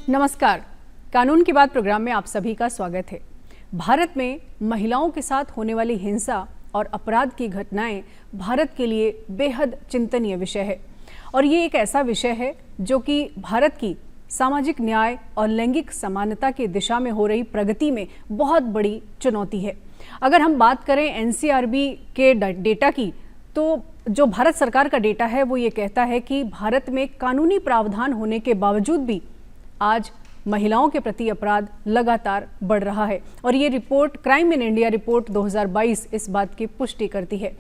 नमस्कार। कानून की बात प्रोग्राम में आप सभी का स्वागत है। भारत में महिलाओं के साथ होने वाली हिंसा और अपराध की घटनाएं भारत के लिए बेहद चिंतनीय विषय है और ये एक ऐसा विषय है जो कि भारत की सामाजिक न्याय और लैंगिक समानता की दिशा में हो रही प्रगति में बहुत बड़ी चुनौती है। अगर हम बात करें एनसीआरबी के डेटा की, तो जो भारत सरकार का डेटा है वो ये कहता है कि भारत में कानूनी प्रावधान होने के बावजूद भी आज महिलाओं के प्रति अपराध लगातार बढ़ रहा है और ये report crime in India report 2022 इस बात की पुष्टि करती है।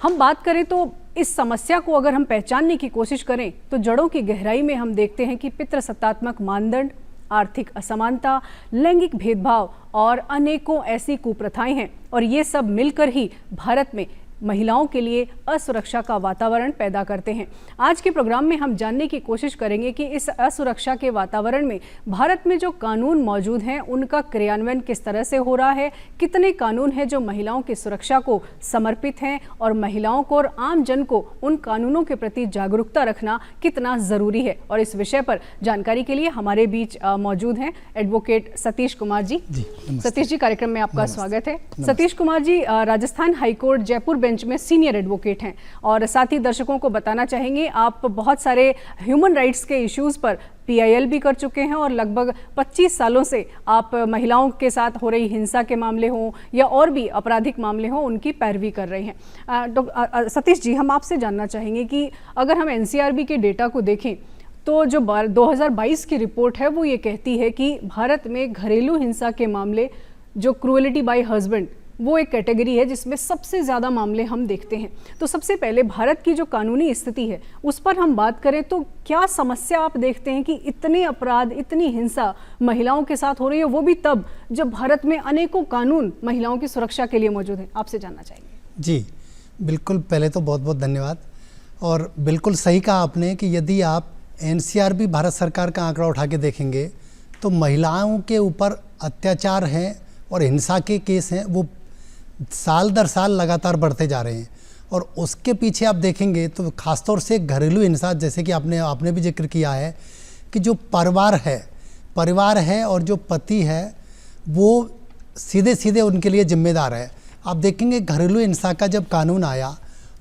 हम बात करें तो इस समस्या को अगर हम पहचानने की कोशिश करें तो जड़ों की गहराई में हम देखते हैं कि पितृसत्तात्मक मानदंड, आर्थिक असमानता, लैंगिक भेदभाव और अनेकों ऐसी कुप्रथाएं हैं और ये सब मिलकर ही भारत में महिलाओं के लिए असुरक्षा का वातावरण पैदा करते हैं। आज के प्रोग्राम में हम जानने की कोशिश करेंगे कि इस असुरक्षा के वातावरण में भारत में जो कानून मौजूद हैं उनका क्रियान्वयन किस तरह से हो रहा है, कितने कानून हैं जो महिलाओं की सुरक्षा को समर्पित हैं और महिलाओं को और आम जन को उन कानूनों के प्रति जागरूकता रखना कितना ज़रूरी है। और इस विषय पर जानकारी के लिए हमारे बीच मौजूद हैं एडवोकेट सतीश कुमार जी। सतीश जी, कार्यक्रम में आपका स्वागत है। सतीश कुमार जी राजस्थान हाईकोर्ट जयपुर बेंच में सीनियर एडवोकेट हैं और साथ ही दर्शकों को बताना चाहेंगे आप बहुत सारे ह्यूमन राइट्स के इश्यूज पर PIL भी कर चुके हैं और लगभग 25 सालों से आप महिलाओं के साथ हो रही हिंसा के मामले हों या और भी आपराधिक मामले हों उनकी पैरवी कर रहे हैं। सतीश जी, हम आपसे जानना चाहेंगे कि अगर हम NCRB के डेटा को देखें तो जो 2022 की रिपोर्ट है वो ये कहती है कि भारत में घरेलू हिंसा के मामले, जो क्रूएलिटी बाय हस्बैंड, वो एक कैटेगरी है जिसमें सबसे ज़्यादा मामले हम देखते हैं। तो सबसे पहले भारत की जो कानूनी स्थिति है उस पर हम बात करें तो क्या समस्या आप देखते हैं कि इतने अपराध, इतनी हिंसा महिलाओं के साथ हो रही है, वो भी तब जब भारत में अनेकों कानून महिलाओं की सुरक्षा के लिए मौजूद हैं? आपसे जानना चाहेंगे। जी बिल्कुल, पहले तो बहुत बहुत धन्यवाद। और बिल्कुल सही कहा आपने कि यदि आप NCRB भारत सरकार का आंकड़ा उठा के देखेंगे तो महिलाओं के ऊपर अत्याचार हैं और हिंसा के केस हैं वो साल दर साल लगातार बढ़ते जा रहे हैं। और उसके पीछे आप देखेंगे तो ख़ासतौर से घरेलू हिंसा, जैसे कि आपने भी जिक्र किया है कि जो परिवार है और जो पति है वो सीधे सीधे उनके लिए जिम्मेदार है। आप देखेंगे घरेलू हिंसा का जब कानून आया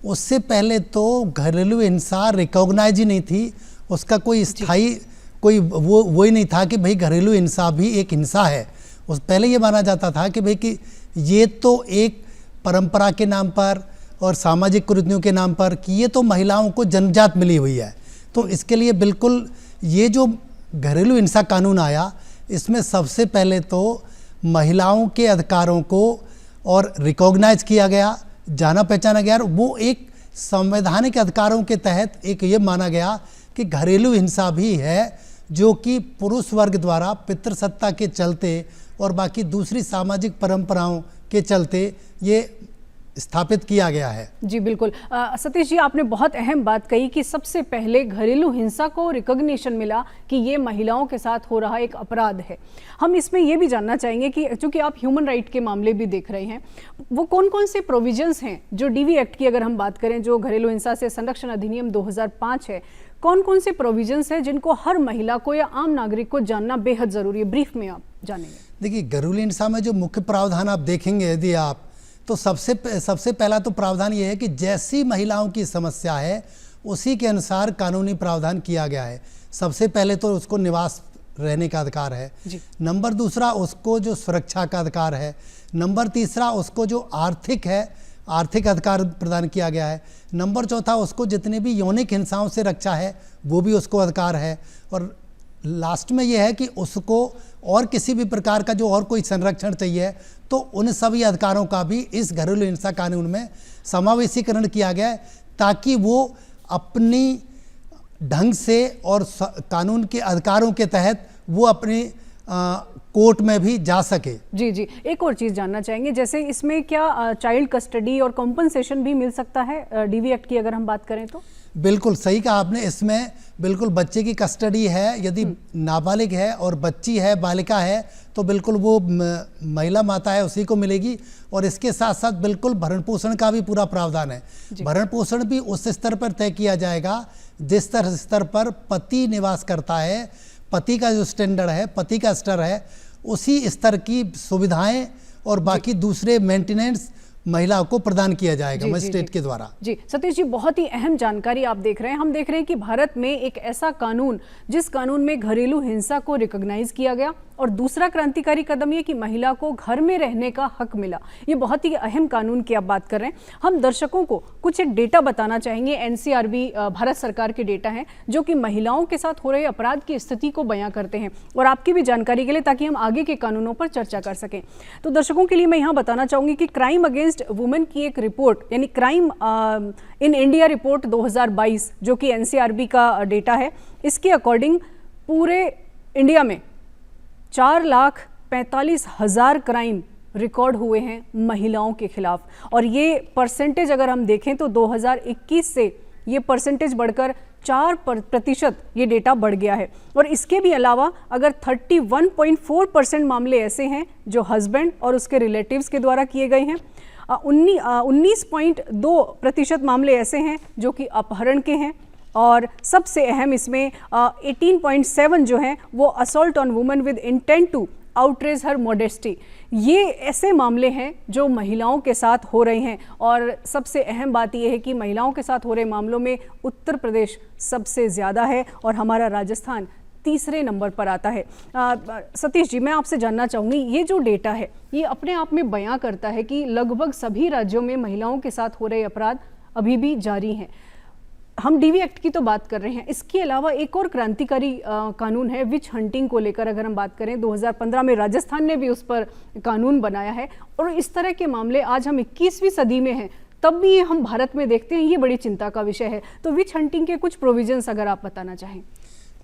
उससे पहले तो घरेलू हिंसा रिकॉग्नाइज ही नहीं थी, उसका कोई स्थायी कोई वो ही नहीं था कि भाई घरेलू हिंसा भी एक हिंसा है। उस पहले ये माना जाता था कि भाई कि ये तो एक परंपरा के नाम पर और सामाजिक कुरीतियों के नाम पर कि ये तो महिलाओं को जन्मजात मिली हुई है। तो इसके लिए बिल्कुल ये जो घरेलू हिंसा कानून आया इसमें सबसे पहले तो महिलाओं के अधिकारों को और रिकॉग्नाइज किया गया, जाना पहचाना गया। और वो एक संवैधानिक अधिकारों के तहत एक ये माना गया कि घरेलू हिंसा भी है जो कि पुरुष वर्ग द्वारा पितृसत्ता के चलते और बाकी दूसरी सामाजिक परंपराओं के चलते ये स्थापित किया गया है। जी बिल्कुल। सतीश जी, आपने बहुत अहम बात कही कि सबसे पहले घरेलू हिंसा को रिकॉग्निशन मिला कि ये महिलाओं के साथ हो रहा एक अपराध है। हम इसमें ये भी जानना चाहेंगे कि चूंकि आप ह्यूमन राइट के मामले भी देख रहे हैं, वो कौन कौन से प्रोविजंस हैं जो DV एक्ट की अगर हम बात करें, जो घरेलू हिंसा से संरक्षण अधिनियम 2005 है, कौन कौन से प्रोविजंस हैं जिनको हर महिला को या आम नागरिक को जानना बेहद ज़रूरी है? ब्रीफ में आप जानेंगे। देखिए, घरेलू हिंसा में जो मुख्य प्रावधान आप देखेंगे यदि आप तो सबसे पहला तो प्रावधान ये है कि जैसी महिलाओं की समस्या है उसी के अनुसार कानूनी प्रावधान किया गया है। सबसे पहले तो उसको निवास रहने का अधिकार है। नंबर दूसरा, उसको जो सुरक्षा का अधिकार है। नंबर तीसरा, उसको जो आर्थिक अधिकार प्रदान किया गया है। नंबर चौथा, उसको जितने भी यौनिक हिंसाओं से रक्षा है वो भी उसको अधिकार है। और लास्ट में यह है कि उसको और किसी भी प्रकार का जो और कोई संरक्षण चाहिए तो उन सभी अधिकारों का भी इस घरेलू हिंसा कानून में समावेशीकरण किया गया है ताकि वो अपनी ढंग से और कानून के अधिकारों के तहत वो अपनी कोर्ट में भी जा सके। जी जी, एक और चीज़ जानना चाहेंगे, जैसे इसमें क्या चाइल्ड कस्टडी और कॉम्पनसेशन भी मिल सकता है DV एक्ट की अगर हम बात करें तो? बिल्कुल सही कहा आपने। इसमें बिल्कुल बच्चे की कस्टडी है, यदि नाबालिग है और बच्ची है, बालिका है, तो बिल्कुल वो महिला माता है उसी को मिलेगी। और इसके साथ साथ बिल्कुल भरण पोषण का भी पूरा प्रावधान है। भरण पोषण भी उस स्तर पर तय किया जाएगा जिस स्तर पर पति निवास करता है। पति का जो स्टैंडर्ड है, पति का स्तर है, उसी स्तर की सुविधाएं और बाकी दूसरे मेंटेनेंस महिला को प्रदान किया जाएगा मजिस्ट्रेट के द्वारा। जी सतीश जी, बहुत ही अहम जानकारी आप देख रहे हैं। हम देख रहे हैं कि भारत में एक ऐसा कानून, जिस कानून में घरेलू हिंसा को रिकॉग्नाइज किया गया, और दूसरा क्रांतिकारी कदम ये कि महिला को घर में रहने का हक मिला। ये बहुत ही अहम कानून की आप बात कर रहे हैं। हम दर्शकों को कुछ एक डेटा बताना चाहेंगे। एनसीआरबी भारत सरकार के डेटा हैं जो कि महिलाओं के साथ हो रहे अपराध की स्थिति को बयां करते हैं, और आपकी भी जानकारी के लिए, ताकि हम आगे के कानूनों पर चर्चा कर सकें। तो दर्शकों के लिए मैं यहाँ बताना चाहूंगी कि क्राइम अगेंस्ट वुमेन की एक रिपोर्ट, यानी क्राइम इन इंडिया रिपोर्ट 2022, जो कि एनसीआरबी का डेटा है, इसके अकॉर्डिंग पूरे इंडिया में 4,45,000 क्राइम रिकॉर्ड हुए हैं महिलाओं के खिलाफ। और ये परसेंटेज अगर हम देखें तो 2021 से ये परसेंटेज बढ़कर 4% ये डेटा बढ़ गया है। और इसके भी अलावा अगर 31.4% मामले ऐसे हैं जो हस्बैंड और उसके रिलेटिव्स के द्वारा किए गए हैं, 19.2% मामले ऐसे हैं जो कि अपहरण के हैं, और सबसे अहम इसमें 18.7 जो है वो assault on women with intent to outrage her modesty. ये ऐसे मामले हैं जो महिलाओं के साथ हो रहे हैं। और सबसे अहम बात यह है कि महिलाओं के साथ हो रहे मामलों में उत्तर प्रदेश सबसे ज़्यादा है और हमारा राजस्थान तीसरे नंबर पर आता है। सतीश जी, मैं आपसे जानना चाहूँगी, ये जो डेटा है ये अपने आप में बयां करता है कि लगभग सभी राज्यों में महिलाओं के साथ हो रहे अपराध अभी भी जारी हैं। हम डीवी एक्ट की तो बात कर रहे हैं, इसके अलावा एक और क्रांतिकारी कानून है विच हंटिंग को लेकर। अगर हम बात करें 2015 में राजस्थान ने भी उस पर कानून बनाया है, और इस तरह के मामले आज हम 21वीं सदी में हैं तब भी हम भारत में देखते हैं। ये बड़ी चिंता का विषय है। तो विच हंटिंग के कुछ प्रोविजंस अगर आप बताना चाहें।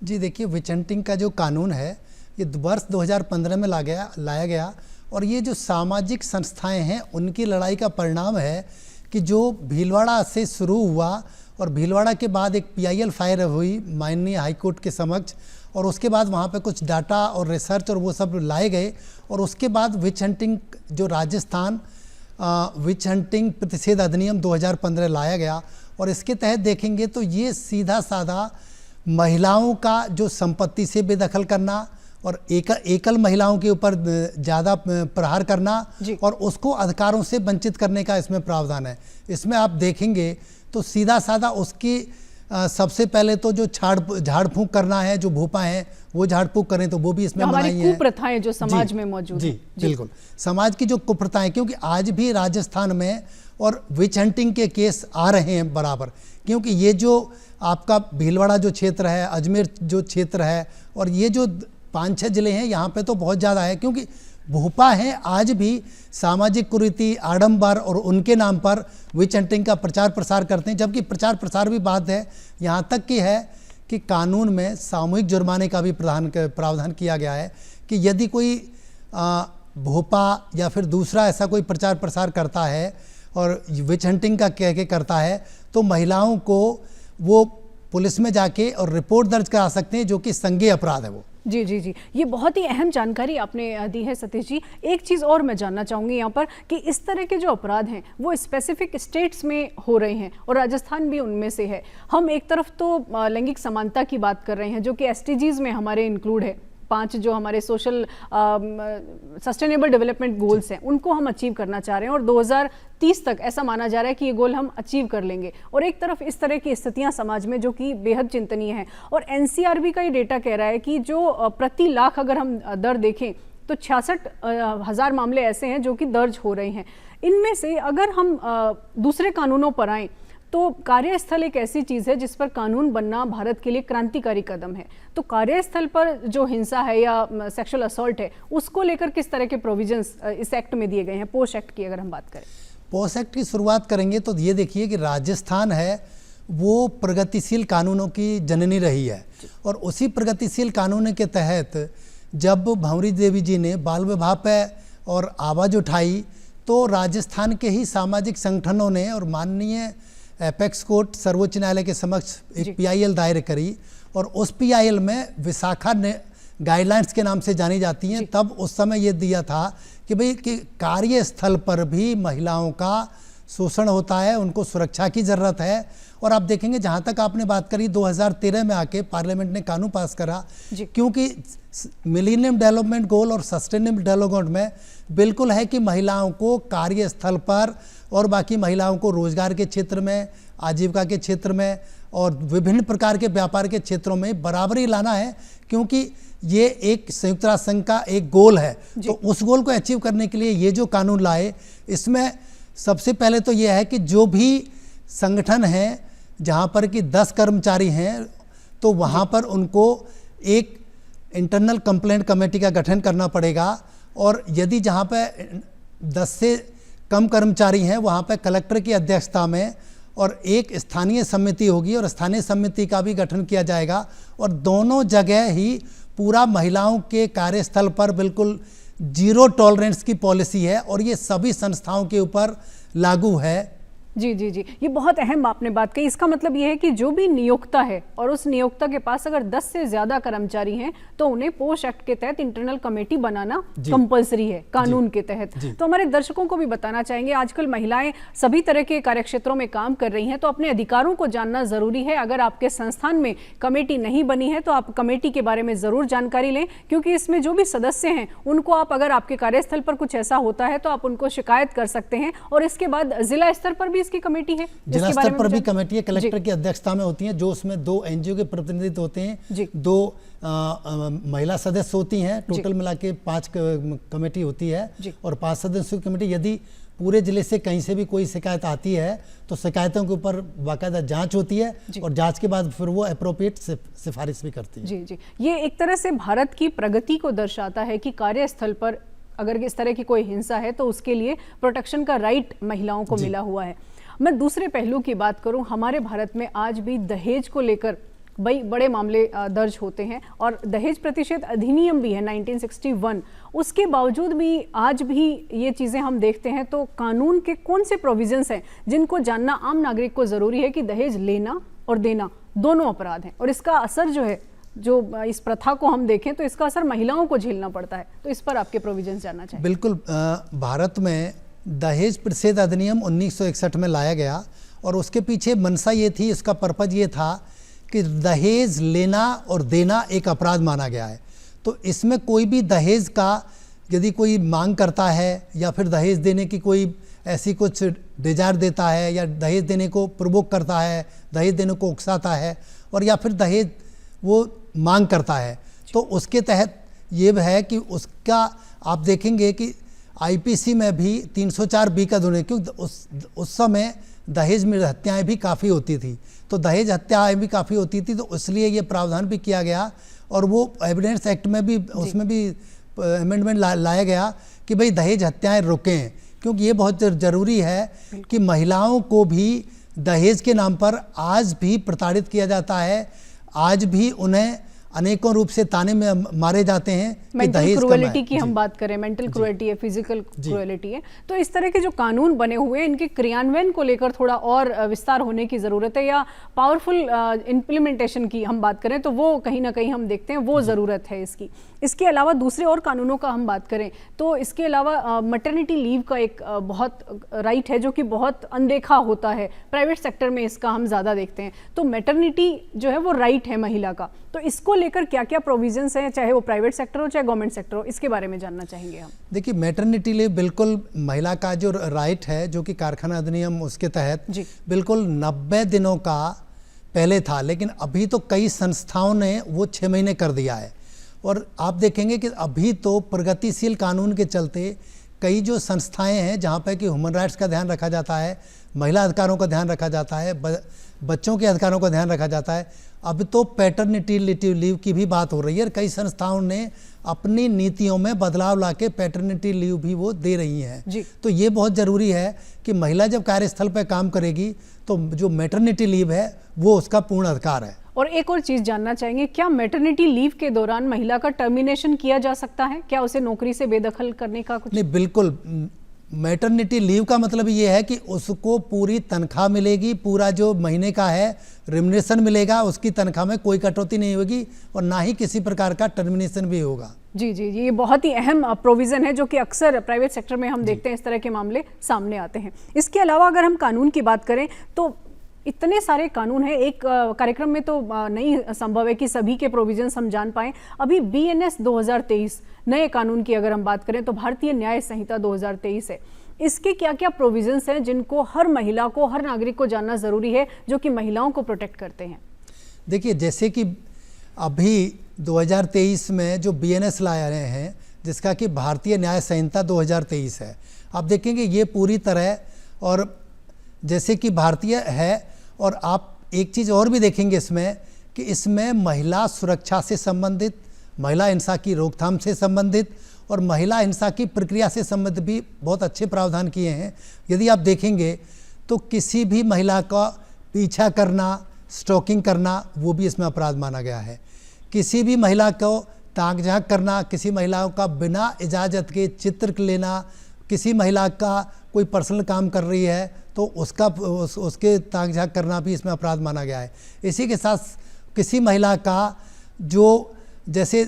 जी देखिए, विच हंटिंग का जो कानून है ये वर्ष 2015 में लाया गया, और ये जो सामाजिक संस्थाएं हैं उनकी लड़ाई का परिणाम है कि जो भीलवाड़ा से शुरू हुआ, और भीलवाड़ा के बाद एक PIL फायर हुई माननीय हाईकोर्ट के समक्ष, और उसके बाद वहाँ पे कुछ डाटा और रिसर्च और वो सब लाए गए, और उसके बाद विच हंटिंग जो राजस्थान विच हंटिंग प्रतिषेध अधिनियम 2015 लाया गया। और इसके तहत देखेंगे तो ये सीधा साधा महिलाओं का जो संपत्ति से बेदखल करना और एकल महिलाओं के ऊपर ज़्यादा प्रहार करना और उसको अधिकारों से वंचित करने का इसमें प्रावधान है। इसमें आप देखेंगे तो सीधा साधा उसकी सबसे पहले तो जो झाड़ फूंक करना है, जो भूपा हैं वो झाड़ फूंक करें तो वो भी इसमें मनाही है। कुप्रथाएं जो समाज में मौजूद जी बिल्कुल, समाज की जो कुप्रथाएं, क्योंकि आज भी राजस्थान में और विच हंटिंग के केस आ रहे हैं बराबर, क्योंकि ये जो आपका भीलवाड़ा जो क्षेत्र है, अजमेर जो क्षेत्र है, और ये जो 5-6 जिले हैं यहाँ पे तो बहुत ज़्यादा है, क्योंकि भूपा हैं आज भी सामाजिक कुरीति, आडंबर और उनके नाम पर विच हंटिंग का प्रचार प्रसार करते हैं। जबकि प्रचार प्रसार भी बात है, यहाँ तक की है कि कानून में सामूहिक जुर्माने का भी प्रावधान किया गया है कि यदि कोई भूपा या फिर दूसरा ऐसा कोई प्रचार प्रसार करता है और विच हंटिंग का कह के करता है तो महिलाओं को वो पुलिस में जाके और रिपोर्ट दर्ज करा सकते हैं, जो कि संज्ञेय अपराध है वो। जी जी जी, ये बहुत ही अहम जानकारी आपने दी है सतीश जी। एक चीज़ और मैं जानना चाहूँगी यहाँ पर कि इस तरह के जो अपराध हैं वो स्पेसिफिक स्टेट्स में हो रहे हैं और राजस्थान भी उनमें से है। हम एक तरफ तो लैंगिक समानता की बात कर रहे हैं जो कि SDGs में हमारे इंक्लूड है, 5 जो हमारे सोशल सस्टेनेबल डेवलपमेंट गोल्स हैं उनको हम अचीव करना चाह रहे हैं और 2030 तक ऐसा माना जा रहा है कि ये गोल हम अचीव कर लेंगे। और एक तरफ इस तरह की स्थितियां समाज में जो कि बेहद चिंतनीय है। और NCRB का ये डेटा कह रहा है कि जो प्रति लाख अगर हम दर देखें तो 66,000 मामले ऐसे हैं जो कि दर्ज हो रहे हैं। इनमें से अगर हम दूसरे कानूनों पर आएँ तो कार्यस्थल एक ऐसी चीज़ है जिस पर कानून बनना भारत के लिए क्रांतिकारी कदम है। तो कार्यस्थल पर जो हिंसा है या सेक्सुअल असॉल्ट है उसको लेकर किस तरह के प्रोविजंस इस एक्ट में दिए गए हैं? पोश एक्ट की अगर हम बात करें, पोश एक्ट की शुरुआत करेंगे तो ये देखिए कि राजस्थान है वो प्रगतिशील कानूनों की जननी रही है और उसी प्रगतिशील कानून के तहत जब भंवरी देवी जी ने बाल विवाह पे और आवाज़ उठाई तो राजस्थान के ही सामाजिक संगठनों ने और माननीय एपेक्स कोर्ट सर्वोच्च न्यायालय के समक्ष एक PIL दायर करी और उस PIL में विशाखा ने गाइडलाइंस के नाम से जानी जाती हैं। तब उस समय ये दिया था कि भाई कि कार्यस्थल पर भी महिलाओं का शोषण होता है, उनको सुरक्षा की ज़रूरत है। और आप देखेंगे जहाँ तक आपने बात करी 2013 में आके पार्लियामेंट ने कानून पास करा, क्योंकि मिलेनियम डेवलपमेंट गोल और सस्टेनेबल डेवलपमेंट में बिल्कुल है कि महिलाओं को कार्यस्थल पर और बाकी महिलाओं को रोजगार के क्षेत्र में, आजीविका के क्षेत्र में और विभिन्न प्रकार के व्यापार के क्षेत्रों में बराबरी लाना है, क्योंकि ये एक संयुक्त राष्ट्र संघ का एक गोल है। तो उस गोल को अचीव करने के लिए ये जो कानून लाए, इसमें सबसे पहले तो ये है कि जो भी संगठन हैं जहाँ पर कि 10 कर्मचारी हैं, तो वहाँ पर उनको एक इंटरनल कंप्लेंट कमेटी का गठन करना पड़ेगा। और यदि जहाँ पे 10 से कम कर्मचारी हैं, वहाँ पे कलेक्टर की अध्यक्षता में और एक स्थानीय समिति होगी और स्थानीय समिति का भी गठन किया जाएगा। और दोनों जगह ही पूरा महिलाओं के कार्यस्थल पर बिल्कुल जीरो टॉलरेंस की पॉलिसी है और ये सभी संस्थाओं के ऊपर लागू है। जी जी जी, ये बहुत अहम आपने बात कही। इसका मतलब ये है कि जो भी नियोक्ता है और उस नियोक्ता के पास अगर 10 से ज्यादा कर्मचारी हैं तो उन्हें पोस्ट एक्ट के तहत इंटरनल कमेटी बनाना कंपलसरी है कानून के तहत। तो हमारे दर्शकों को भी बताना चाहेंगे, आजकल महिलाएं सभी तरह के कार्यक्षेत्रों में काम कर रही हैं, तो अपने अधिकारों को जानना जरूरी है। अगर आपके संस्थान में कमेटी नहीं बनी है तो आप कमेटी के बारे में जरूर जानकारी लें, क्योंकि इसमें जो भी सदस्य हैं उनको आप, अगर आपके कार्यस्थल पर कुछ ऐसा होता है तो आप उनको शिकायत कर सकते हैं। और इसके बाद जिला स्तर पर भी इसकी कमेटी है, जिला स्तर पर भी कमेटी है, कलेक्टर की अध्यक्षता में होती है, जो उसमें 2 एनजीओ के प्रतिनिधित्व होते हैं, 2 महिला सदस्य होती हैं, टोटल मिला के 5 कमेटी होती है और 5 सदस्यों की कमेटी। यदि पूरे जिले से कहीं से भी कोई शिकायत आती है तो शिकायतों के ऊपर बाकायदा जांच होती है और जांच के बाद फिर वो एप्रोप्रिएट सिफारिश भी करती है। जी जी, ये एक तरह से भारत की प्रगति को दर्शाता है कि कार्यस्थल पर अगर इस तरह की कोई हिंसा है तो उसके लिए प्रोटेक्शन का राइट महिलाओं को मिला हुआ है। मैं दूसरे पहलू की बात करूं, हमारे भारत में आज भी दहेज को लेकर बड़े मामले दर्ज होते हैं और दहेज प्रतिषेध अधिनियम भी है 1961, उसके बावजूद भी आज भी ये चीज़ें हम देखते हैं। तो कानून के कौन से प्रोविजंस हैं जिनको जानना आम नागरिक को ज़रूरी है कि दहेज लेना और देना दोनों अपराध हैं और इसका असर जो है, जो इस प्रथा को हम देखें तो इसका असर महिलाओं को झेलना पड़ता है, तो इस पर आपके प्रोविजंस जानना चाहिए। बिल्कुल, भारत में दहेज प्रतिषेध अधिनियम 1961 में लाया गया और उसके पीछे मंशा ये थी, इसका पर्पज ये था कि दहेज लेना और देना एक अपराध माना गया है। तो इसमें कोई भी दहेज का यदि कोई मांग करता है या फिर दहेज देने की कोई ऐसी कुछ डिजायर देता है या दहेज देने को प्रोवोक करता है, दहेज देने को उकसाता है और या फिर दहेज वो मांग करता है, तो उसके तहत ये है कि उसका आप देखेंगे कि आईपीसी में भी 304B का धुन है, क्योंकि उस समय दहेज में हत्याएं भी काफ़ी होती थी, तो दहेज हत्याएं भी काफ़ी होती थी, तो इसलिए ये प्रावधान भी किया गया और वो एविडेंस एक्ट में भी उसमें भी अमेंडमेंट लाया गया कि भाई दहेज हत्याएं रुकें, क्योंकि ये बहुत ज़रूरी है कि महिलाओं को भी दहेज के नाम पर आज भी प्रताड़ित किया जाता है, आज भी उन्हें अनेकों रूप से ताने में मारे जाते हैं। मेंटल क्रुएलिटी की हम बात करें, मेंटल क्रुएलिटी है, फिजिकल क्रुएलिटी है, तो इस तरह के जो कानून बने हुए हैं इनके क्रियान्वयन को लेकर थोड़ा और विस्तार होने की ज़रूरत है, या पावरफुल इम्प्लीमेंटेशन की हम बात करें तो वो कहीं ना कहीं हम देखते हैं वो ज़रूरत है इसकी। इसके अलावा दूसरे और कानूनों का हम बात करें तो इसके अलावा मैटरनिटी लीव का एक बहुत राइट है जो कि बहुत अनदेखा होता है, प्राइवेट सेक्टर में इसका हम ज़्यादा देखते हैं। तो मैटरनिटी जो है वो राइट है महिला का, तो इसको लेकर क्या क्या प्रोविजंस हैं, चाहे वो प्राइवेट सेक्टर हो चाहे गवर्नमेंट सेक्टर हो, इसके बारे में जानना चाहेंगे हम। देखिए, मैटरनिटी लीव बिल्कुल महिला का जो राइट है, जो कि कारखाना अधिनियम उसके तहत बिल्कुल 90 दिनों का पहले था, लेकिन अभी तो कई संस्थाओं ने वो 6 महीने कर दिया है। और आप देखेंगे कि अभी तो प्रगतिशील कानून के चलते कई जो संस्थाएं हैं जहाँ पर कि ह्यूमन राइट्स का ध्यान रखा जाता है, महिला अधिकारों का ध्यान रखा जाता है, बच्चों के अधिकारों का ध्यान रखा जाता है, अब तो पैटर्निटी लीव की भी बात हो रही है। कई संस्थाओं ने अपनी नीतियों में बदलाव लाके पैटर्निटी लीव भी वो दे रही हैं। तो ये बहुत ज़रूरी है कि महिला जब कार्यस्थल पर काम करेगी तो जो मैटरनिटी लीव है वो उसका पूर्ण अधिकार है। और एक और चीज़ जानना चाहेंगे, क्या मैटरनिटी लीव के दौरान महिला का टर्मिनेशन किया जा सकता है? क्या उसे नौकरी से बेदखल करने का कुछ? नहीं, बिल्कुल मैटरनिटी लीव का मतलब ये है कि उसको पूरी तनख्वाह मिलेगी, पूरा जो महीने का है रिम्यूनरेशन मिलेगा, उसकी तनख्वाह में कोई कटौती नहीं होगी और ना ही किसी प्रकार का टर्मिनेशन भी होगा। जी जी जी, ये बहुत ही अहम प्रोविज़न है जो कि अक्सर प्राइवेट सेक्टर में हम देखते हैं इस तरह के मामले सामने आते हैं। इसके अलावा अगर हम कानून की बात करें तो इतने सारे कानून हैं, एक कार्यक्रम में तो नहीं संभव है कि सभी के प्रोविजंस हम जान पाएं। अभी BNS 2023 नए कानून की अगर हम बात करें तो भारतीय न्याय संहिता 2023 है। इसके क्या क्या प्रोविजंस हैं जिनको हर महिला को, हर नागरिक को जानना ज़रूरी है, जो कि महिलाओं को प्रोटेक्ट करते हैं? देखिए, जैसे कि अभी 2023 में जो BNS लाया रहे हैं, जिसका कि भारतीय न्याय संहिता 2023 है, आप देखेंगे ये पूरी तरह और जैसे कि भारतीय है। और आप एक चीज़ और भी देखेंगे इसमें कि इसमें महिला सुरक्षा से संबंधित, महिला हिंसा की रोकथाम से संबंधित और महिला हिंसा की प्रक्रिया से संबंधित भी बहुत अच्छे प्रावधान किए हैं। यदि आप देखेंगे तो किसी भी महिला का पीछा करना, स्टॉकिंग करना, वो भी इसमें अपराध माना गया है। किसी भी महिला को ताक झांक करना, किसी महिलाओं का बिना इजाज़त के चित्र लेना, किसी महिला का कोई पर्सनल काम कर रही है तो उसके ताक झांक करना भी इसमें अपराध माना गया है। इसी के साथ किसी महिला का जो जैसे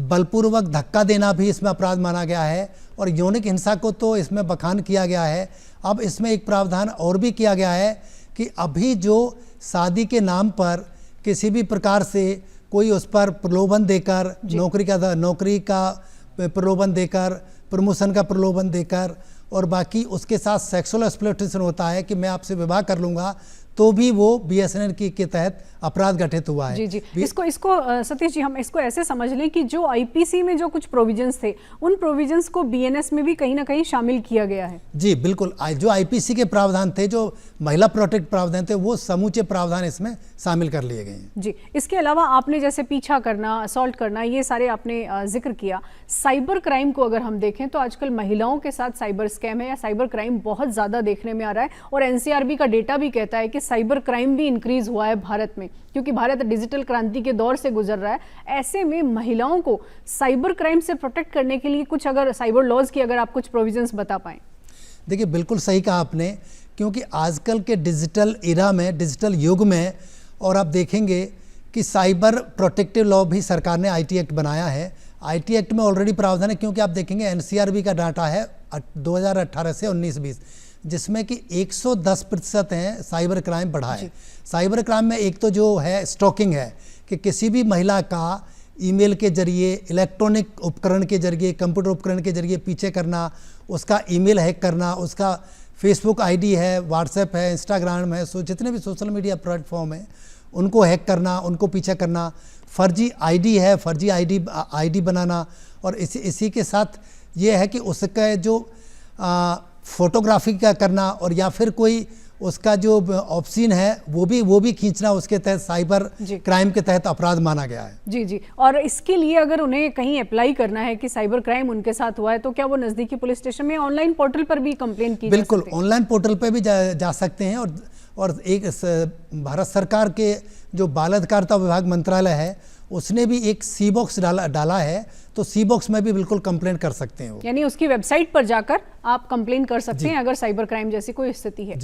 बलपूर्वक धक्का देना भी इसमें अपराध माना गया है और यौनिक हिंसा को तो इसमें बखान किया गया है। अब इसमें एक प्रावधान और भी किया गया है कि अभी जो शादी के नाम पर किसी भी प्रकार से कोई उस पर प्रलोभन देकर, नौकरी का प्रलोभन देकर, प्रमोशन का प्रलोभन देकर और बाकी उसके साथ सेक्सुअल एक्सप्लॉयटेशन होता है कि मैं आपसे विवाह कर लूँगा, तो भी वो BSNL के तहत अपराध गठित हुआ है। जी जी, इसको सतीश जी हम इसको ऐसे समझ लें कि जो IPC में जो कुछ प्रोविजंस थे उन प्रोविजंस को BNS में भी कहीं ना कहीं शामिल किया गया है। जी बिल्कुल, जो IPC के प्रावधान थे, जो महिला प्रोटेक्ट प्रावधान थे, वो समूचे प्रावधान इसमें शामिल कर लिए गए हैं। जी, इसके अलावा आपने जैसे पीछा करना, असॉल्ट करना, ये सारे आपने जिक्र किया। साइबर क्राइम को अगर हम देखें तो आजकल महिलाओं के साथ साइबर स्कैम है या साइबर क्राइम बहुत ज़्यादा देखने में आ रहा है और NCRB का डेटा भी कहता है कि साइबर क्राइम भी इंक्रीज हुआ है भारत में, क्योंकि भारत डिजिटल क्रांति के दौर से गुजर रहा है। ऐसे में महिलाओं को साइबर क्राइम से प्रोटेक्ट करने के लिए कुछ अगर साइबर लॉज की अगर आप कुछ प्रोविजंस बता पाएं। देखिए, बिल्कुल सही कहा आपने, क्योंकि आजकल के डिजिटल इरा में, डिजिटल युग में, और आप देखेंगे कि साइबर प्रोटेक्टिव लॉ भी सरकार ने IT एक्ट बनाया है। IT एक्ट में ऑलरेडी प्रावधान है, क्योंकि आप देखेंगे NCRB का डाटा है 2018 से 19-20, जिसमें कि 110% हैं साइबर क्राइम बढ़ा है। साइबर क्राइम में एक तो जो है स्टॉकिंग है कि किसी भी महिला का ईमेल के जरिए, इलेक्ट्रॉनिक उपकरण के जरिए, कंप्यूटर उपकरण के जरिए पीछे करना, उसका ईमेल हैक करना, उसका फेसबुक ID है, व्हाट्सएप है, इंस्टाग्राम है, जितने भी सोशल मीडिया प्लेटफॉर्म हैं उनको हैक करना, उनको पीछा करना, फर्जी ID है, फर्जी ID बनाना, और इसी के साथ ये है कि उसका जो फोटोग्राफी का करना और या फिर कोई उसका जो ऑप्शन है वो भी खींचना, उसके तहत साइबर क्राइम के तहत अपराध माना गया है। जी जी, और इसके लिए अगर उन्हें कहीं अप्लाई करना है कि साइबर क्राइम उनके साथ हुआ है तो क्या वो नज़दीकी पुलिस स्टेशन में ऑनलाइन पोर्टल पर भी कंप्लेन की? बिल्कुल, ऑनलाइन पोर्टल पर भी जा सकते हैं। और एक भारत सरकार के जो बाल अधिकारिता विभाग मंत्रालय है उसने भी एक C-बॉक्स डाला है, तो C-बॉक्स में भी बिल्कुल कंप्लेन कर सकते हैं। यानी उसकी वेबसाइट पर जाकर आप कंप्लेन कर सकते हैं अगर साइबर क्राइम जैसी कोई स्थिति है।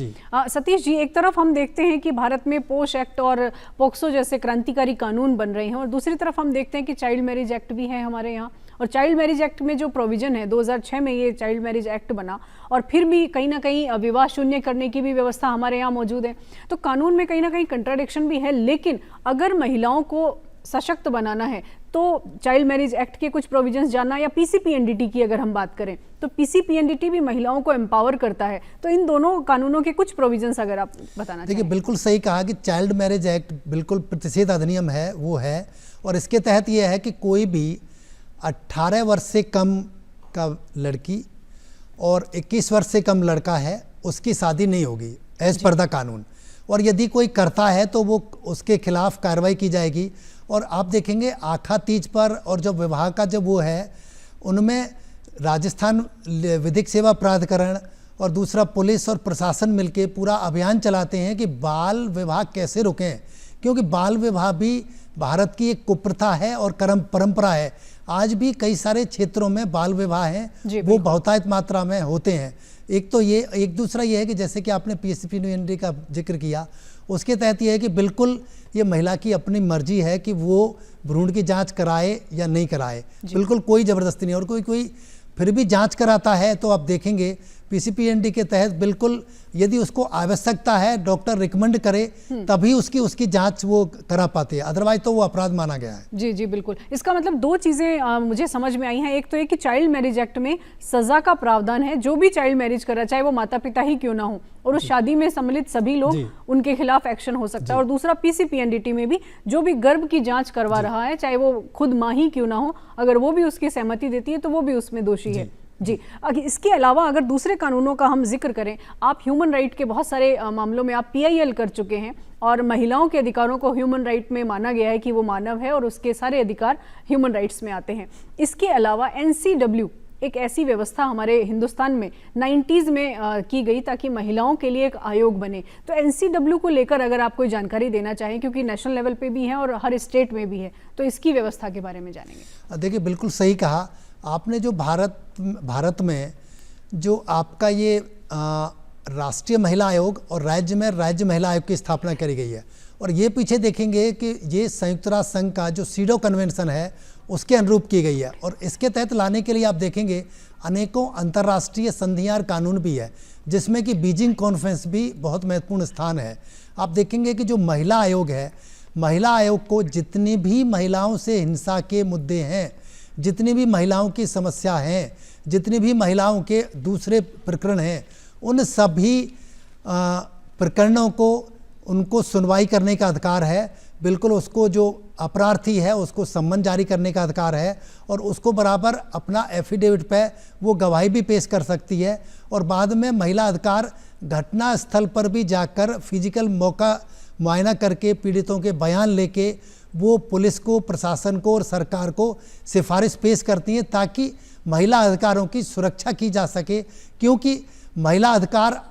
सतीश जी, एक तरफ हम देखते हैं कि भारत में पोश एक्ट और पोक्सो जैसे क्रांतिकारी कानून बन रहे हैं और दूसरी तरफ हम देखते हैं कि चाइल्ड मैरिज एक्ट भी है हमारे यहाँ। और चाइल्ड मैरिज एक्ट में जो प्रोविजन है, 2006 में ये चाइल्ड मैरिज एक्ट बना और फिर भी कहीं ना कहीं विवाह शून्य करने की भी व्यवस्था हमारे यहाँ मौजूद है। तो कानून में कहीं ना कहीं कंट्राडिक्शन भी है, लेकिन अगर महिलाओं को सशक्त बनाना है तो चाइल्ड मैरिज एक्ट के कुछ प्रोविजंस जानना, या PCPNDT की अगर हम बात करें तो PCPNDT भी महिलाओं को एम्पावर करता है। तो इन दोनों कानूनों के कुछ प्रोविजंस अगर आप बताना। देखिए, बिल्कुल सही कहा कि चाइल्ड मैरिज एक्ट बिल्कुल प्रतिषेध अधिनियम है, वो है, और इसके तहत ये है कि कोई भी 18 वर्ष से कम का लड़की और 21 वर्ष से कम लड़का है उसकी शादी नहीं होगी एज पर द कानून, और यदि कोई करता है तो वो उसके खिलाफ कार्रवाई की जाएगी। और आप देखेंगे आखा तीज पर और जो विवाह का जब वो है उनमें राजस्थान विधिक सेवा प्राधिकरण और दूसरा पुलिस और प्रशासन मिलके पूरा अभियान चलाते हैं कि बाल विवाह कैसे रोकें, क्योंकि बाल विवाह भी भारत की एक कुप्रथा है और कर्म परंपरा है। आज भी कई सारे क्षेत्रों में बाल विवाह हैं, वो बहुतायत मात्रा में होते हैं। एक तो ये, एक दूसरा ये है कि जैसे कि आपने PCPND का जिक्र किया, उसके तहत ये है कि बिल्कुल ये महिला की अपनी मर्जी है कि वो भ्रूण की जांच कराए या नहीं कराए, बिल्कुल कोई ज़बरदस्ती नहीं। और कोई फिर भी जांच कराता है तो आप देखेंगे PCPND के तहत बिल्कुल यदि उसको आवश्यकता है, डॉक्टर रिकमेंड करे तभी उसकी जांच वो करा पाते हैं, अदरवाइज तो वो अपराध माना गया है। जी जी बिल्कुल। इसका मतलब दो चीज़ें मुझे समझ में आई हैं। एक तो ये कि चाइल्ड मैरिज एक्ट में सज़ा का प्रावधान है, जो भी चाइल्ड मैरिज कर रहा है चाहे वो माता पिता ही क्यों ना हो, और उस शादी में सम्मिलित सभी लोग, उनके खिलाफ एक्शन हो सकता है। और दूसरा PCPNDT में भी जो भी गर्भ की जाँच करवा रहा है, चाहे वो खुद माँ ही क्यों ना हो, अगर वो भी उसकी सहमति देती है तो वो भी उसमें दोषी है। जी, इसके अलावा अगर दूसरे कानूनों का हम जिक्र करें, आप ह्यूमन राइट के बहुत सारे मामलों में आप PIL कर चुके हैं, और महिलाओं के अधिकारों को ह्यूमन राइट में माना गया है कि वो मानव है और उसके सारे अधिकार ह्यूमन राइट्स में आते हैं। इसके अलावा NCW एक ऐसी व्यवस्था हमारे हिंदुस्तान में 90s में की गई ताकि महिलाओं के लिए एक आयोग बने। तो NCW को लेकर अगर आप कोई जानकारी देना चाहें, क्योंकि नेशनल लेवल पे भी है और हर स्टेट में भी है, तो इसकी व्यवस्था के बारे में जानेंगे। देखिए, बिल्कुल सही कहा आपने। जो भारत में जो आपका ये राष्ट्रीय महिला आयोग और राज्य में राज्य महिला आयोग की स्थापना करी गई है, और ये पीछे देखेंगे कि ये संयुक्त राष्ट्र संघ का जो सीडो कन्वेंशन है उसके अनुरूप की गई है, और इसके तहत लाने के लिए आप देखेंगे अनेकों अंतर्राष्ट्रीय संधियां और कानून भी है, जिसमें कि बीजिंग कॉन्फ्रेंस भी बहुत महत्वपूर्ण स्थान है। आप देखेंगे कि जो महिला आयोग है, महिला आयोग को जितनी भी महिलाओं से हिंसा के मुद्दे हैं, जितनी भी महिलाओं की समस्या हैं, जितनी भी महिलाओं के दूसरे प्रकरण हैं, उन सभी प्रकरणों को उनको सुनवाई करने का अधिकार है। बिल्कुल उसको जो अपराधी है उसको सम्मन जारी करने का अधिकार है, और उसको बराबर अपना एफिडेविट पे वो गवाही भी पेश कर सकती है। और बाद में महिला अधिकार घटना स्थल पर भी जाकर फिजिकल मौका मुआयना करके पीड़ितों के बयान लेके वो पुलिस को, प्रशासन को और सरकार को सिफारिश पेश करती हैं ताकि महिला अधिकारों की सुरक्षा की जा सके। क्योंकि महिला अधिकार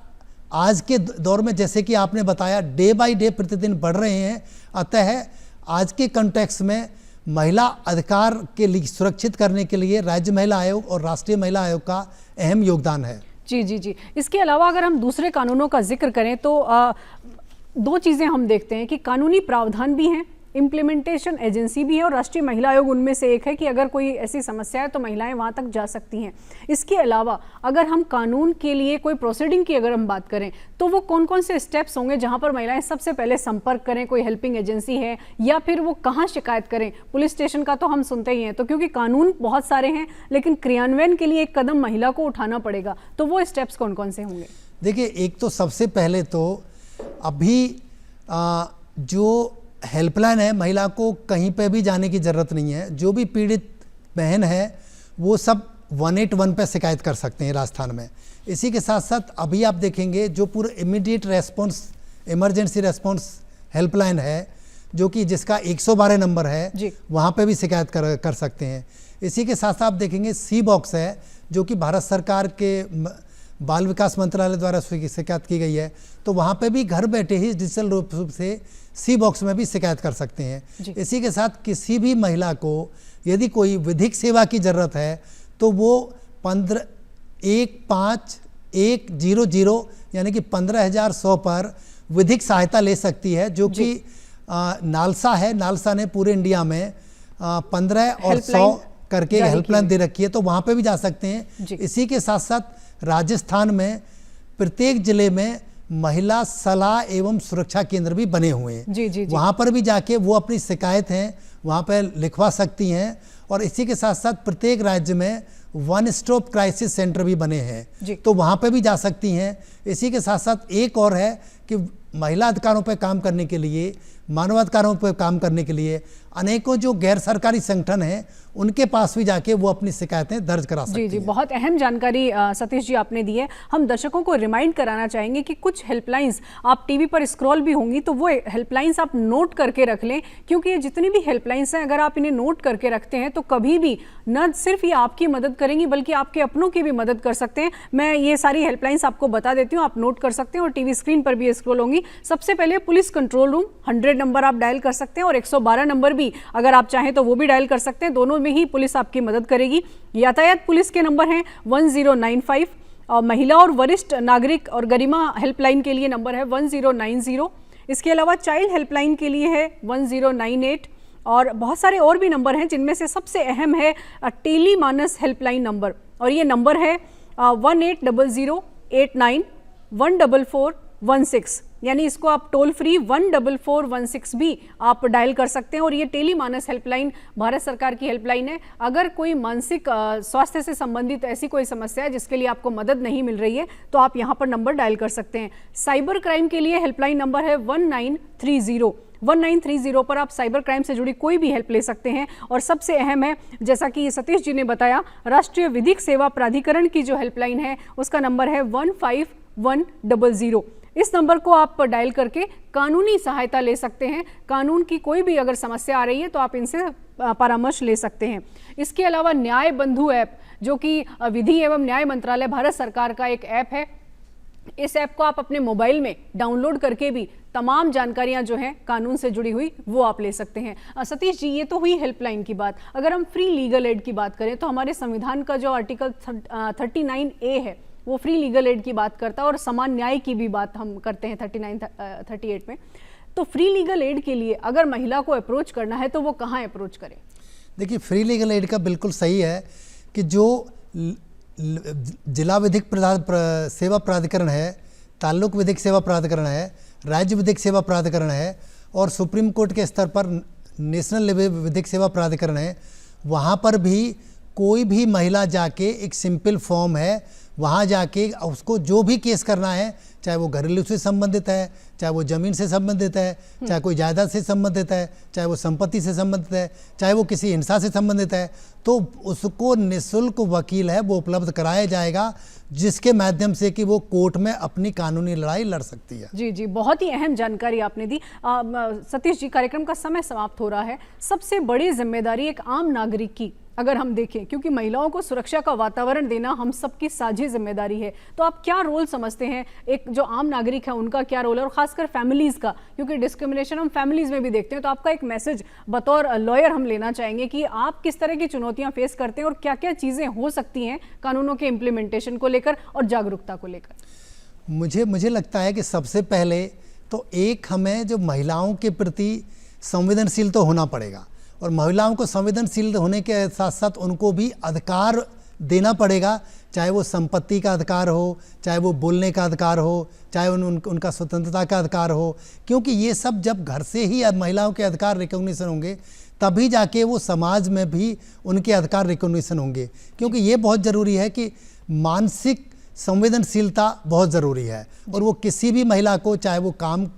आज के दौर में, जैसे कि आपने बताया, डे बाय डे प्रतिदिन बढ़ रहे हैं। अतः आज के कॉन्टेक्स्ट में महिला अधिकार के लिए सुरक्षित करने के लिए राज्य महिला आयोग और राष्ट्रीय महिला आयोग का अहम योगदान है। जी जी जी। इसके अलावा अगर हम दूसरे कानूनों का जिक्र करें तो दो चीज़ें हम देखते हैं कि कानूनी प्रावधान भी हैं, इम्प्लीमेंटेशन एजेंसी भी है, और राष्ट्रीय महिला आयोग उनमें से एक है कि अगर कोई ऐसी समस्या है तो महिलाएं वहां तक जा सकती हैं। इसके अलावा अगर हम कानून के लिए कोई प्रोसीडिंग की अगर हम बात करें तो वो कौन कौन से स्टेप्स होंगे जहां पर महिलाएं सबसे पहले संपर्क करें, कोई हेल्पिंग एजेंसी है, या फिर वो कहां शिकायत करें? पुलिस स्टेशन का तो हम सुनते ही हैं, तो क्योंकि कानून बहुत सारे हैं लेकिन क्रियान्वयन के लिए एक कदम महिला को उठाना पड़ेगा, तो वो स्टेप्स कौन कौन से होंगे? देखिए, एक तो सबसे पहले तो अभी जो हेल्पलाइन है, महिला को कहीं पे भी जाने की ज़रूरत नहीं है। जो भी पीड़ित बहन है वो सब 181 पे शिकायत कर सकते हैं राजस्थान में। इसी के साथ साथ अभी आप देखेंगे जो पूरा immediate response, emergency response helpline है, जो कि जिसका 112 नंबर है, वहाँ पे भी शिकायत कर सकते हैं। इसी के साथ साथ आप देखेंगे C-Box है, जो कि भारत सरकार के बाल विकास मंत्रालय द्वारा शिकायत की गई है, तो वहाँ पे भी घर बैठे ही डिजिटल रूप से C-Box में भी शिकायत कर सकते हैं। इसी के साथ किसी भी महिला को यदि कोई विधिक सेवा की ज़रूरत है तो वो 151500 यानी कि 15,100 पर विधिक सहायता ले सकती है, जो कि नालसा है। नालसा ने पूरे इंडिया में 15 और 100 करके हेल्पलाइन दे रखी है, तो वहाँ पे भी जा सकते हैं। इसी के साथ साथ राजस्थान में प्रत्येक जिले में महिला सलाह एवं सुरक्षा केंद्र भी बने हुए हैं। वहाँ पर भी जाके वो अपनी शिकायत हैं वहाँ पर लिखवा सकती हैं। और इसी के साथ साथ प्रत्येक राज्य में वन स्टॉप क्राइसिस सेंटर भी बने हैं, तो वहाँ पे भी जा सकती हैं। इसी के साथ साथ एक और है कि महिला अधिकारों पर काम करने के लिए, मानवाधिकारों पर काम करने के लिए अनेकों जो गैर सरकारी संगठन हैं उनके पास भी जाके वो अपनी शिकायतें दर्ज करा सकती हैं। जी, बहुत अहम जानकारी सतीश जी आपने दी है। हम दर्शकों को रिमाइंड कराना चाहेंगे कि कुछ हेल्पलाइंस आप टीवी पर स्क्रॉल भी होंगी, तो वो हेल्पलाइंस आप नोट करके रख लें, क्योंकि ये जितनी भी हेल्पलाइंस हैं अगर आप इन्हें नोट करके रखते हैं तो कभी भी न सिर्फ ये आपकी मदद करेंगी बल्कि आपके अपनों की भी मदद कर सकते हैं। मैं ये सारी हेल्पलाइंस आपको बता देती हूँ, आप नोट कर सकते हैं और टीवी स्क्रीन पर भी स्क्रॉल होंगी। सबसे पहले पुलिस कंट्रोल रूम 100 नंबर आप डायल कर सकते हैं और 112 नंबर भी अगर आप चाहें तो वो भी डायल कर सकते हैं। दोनों में ही पुलिस आपकी मदद करेगी। यातायात पुलिस के नंबर हैं 1095 और महिला और वरिष्ठ नागरिक और गरिमा हेल्पलाइन के लिए नंबर है 1090। इसके अलावा चाइल्ड हेल्पलाइन के लिए है 1098 और बहुत सारे और भी नंबर हैं, जिनमें से सबसे अहम है टेली मानस हेल्पलाइन नंबर, और ये नंबर है 180089144416, यानी इसको आप टोल फ्री 14416 भी आप डायल कर सकते हैं। और ये टेली मानस हेल्पलाइन भारत सरकार की हेल्पलाइन है। अगर कोई मानसिक स्वास्थ्य से संबंधित ऐसी कोई समस्या है जिसके लिए आपको मदद नहीं मिल रही है तो आप यहाँ पर नंबर डायल कर सकते हैं। साइबर क्राइम के लिए हेल्पलाइन नंबर है 1930 पर आप साइबर क्राइम से जुड़ी कोई भी हेल्प ले सकते हैं। और सबसे अहम है, जैसा कि सतीश जी ने बताया, राष्ट्रीय विधिक सेवा प्राधिकरण की जो हेल्पलाइन है उसका नंबर है 15100। इस नंबर को आप डायल करके कानूनी सहायता ले सकते हैं। कानून की कोई भी अगर समस्या आ रही है तो आप इनसे परामर्श ले सकते हैं। इसके अलावा न्याय बंधु ऐप, जो कि विधि एवं न्याय मंत्रालय भारत सरकार का एक ऐप है, इस ऐप को आप अपने मोबाइल में डाउनलोड करके भी तमाम जानकारियां जो हैं कानून से जुड़ी हुई वो आप ले सकते हैं। सतीश जी, ये तो हुई हेल्पलाइन की बात। अगर हम फ्री लीगल एड की बात करें तो हमारे संविधान का जो आर्टिकल 39A है वो फ्री लीगल एड की बात करता है और समान न्याय की भी बात हम करते हैं 38 में। तो फ्री लीगल एड के लिए अगर महिला को अप्रोच करना है तो वो कहाँ अप्रोच करें? देखिए, फ्री लीगल एड का बिल्कुल सही है कि जो जिला विधिक सेवा प्राधिकरण है, ताल्लुक विधिक सेवा प्राधिकरण है, राज्य विधिक सेवा प्राधिकरण है और सुप्रीम कोर्ट के स्तर पर नेशनल विधिक सेवा प्राधिकरण है, वहाँ पर भी कोई भी महिला जाके एक सिंपल फॉर्म है, वहाँ जाके उसको जो भी केस करना है, चाहे वो घरेलू से संबंधित है, चाहे वो ज़मीन से संबंधित है, चाहे कोई जायदाद से संबंधित है, चाहे वो संपत्ति से संबंधित है, चाहे वो किसी हिंसा से संबंधित है, तो उसको निःशुल्क वकील है वो उपलब्ध कराया जाएगा, जिसके माध्यम से कि वो कोर्ट में अपनी कानूनी लड़ाई लड़ सकती है। जी जी, बहुत ही अहम जानकारी आपने दी। सतीश जी, कार्यक्रम का समय समाप्त हो रहा है। सबसे बड़ी जिम्मेदारी एक आम नागरिक की अगर हम देखें, क्योंकि महिलाओं को सुरक्षा का वातावरण देना हम सबकी साझी जिम्मेदारी है, तो आप क्या रोल समझते हैं? एक जो आम नागरिक है उनका क्या रोल है, और खासकर फैमिलीज़ का, क्योंकि डिस्क्रिमिनेशन हम फैमिलीज़ में भी देखते हैं। तो आपका एक मैसेज बतौर लॉयर हम लेना चाहेंगे कि आप किस तरह की चुनौतियां फेस करते हैं और क्या क्या चीज़ें हो सकती हैं कानूनों के इम्प्लीमेंटेशन को लेकर और जागरूकता को लेकर। मुझे लगता है कि सबसे पहले तो एक हमें जो महिलाओं के प्रति संवेदनशील तो होना पड़ेगा, और महिलाओं को संवेदनशील होने के साथ साथ उनको भी अधिकार देना पड़ेगा, चाहे वो संपत्ति का अधिकार हो, चाहे वो बोलने का अधिकार हो, चाहे उनका स्वतंत्रता का अधिकार हो, क्योंकि ये सब जब घर से ही महिलाओं के अधिकार रिकॉग्निशन होंगे तभी जाके वो समाज में भी उनके अधिकार रिकॉग्निशन होंगे। क्योंकि ये बहुत ज़रूरी है कि मानसिक संवेदनशीलता बहुत ज़रूरी है, और वो किसी भी महिला को, चाहे वो काम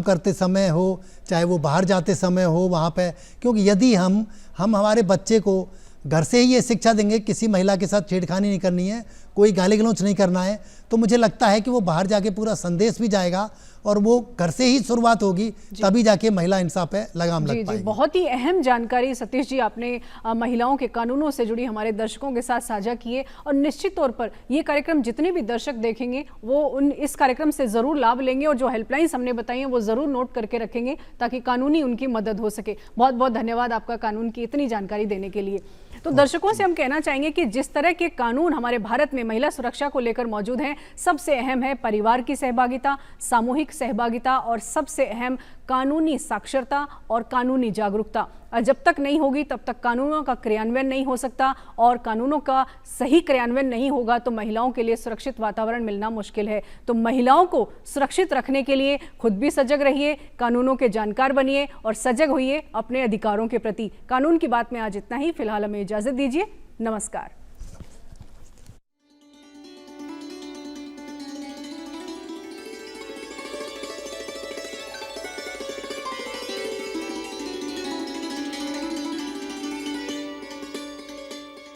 करते समय हो, चाहे वो बाहर जाते समय हो, वहाँ पे, क्योंकि यदि हम हमारे बच्चे को घर से ही ये शिक्षा देंगे किसी महिला के साथ छेड़खानी नहीं करनी है, कोई गाली गलौच नहीं करना है, तो मुझे लगता है कि वो बाहर जाके पूरा संदेश भी जाएगा और वो घर से ही शुरुआत होगी, तभी जाके महिला हिंसा पे लगाम लग पाएगी। बहुत ही अहम जानकारी सतीश जी आपने महिलाओं के कानूनों से जुड़ी हमारे दर्शकों के साथ साझा किए, और निश्चित तौर पर ये कार्यक्रम जितने भी दर्शक देखेंगे वो इस कार्यक्रम से ज़रूर लाभ लेंगे, और जो हेल्पलाइंस हमने बताई हैं वो ज़रूर नोट करके रखेंगे ताकि कानूनी उनकी मदद हो सके। बहुत बहुत धन्यवाद आपका कानून की इतनी जानकारी देने के लिए। तो दर्शकों से हम कहना चाहेंगे कि जिस तरह के कानून हमारे भारत में महिला सुरक्षा को लेकर मौजूद हैं, सबसे अहम है परिवार की सहभागिता, सामूहिक सहभागिता और सबसे अहम कानूनी साक्षरता और कानूनी जागरूकता। जब तक नहीं होगी तब तक कानूनों का क्रियान्वयन नहीं हो सकता, और कानूनों का सही क्रियान्वयन नहीं होगा तो महिलाओं के लिए सुरक्षित वातावरण मिलना मुश्किल है। तो महिलाओं को सुरक्षित रखने के लिए खुद भी सजग रहिए, कानूनों के जानकार बनिए और सजग होइए अपने अधिकारों के प्रति। कानून की बात में आज इतना ही। फिलहाल हमें इजाजत दीजिए। नमस्कार।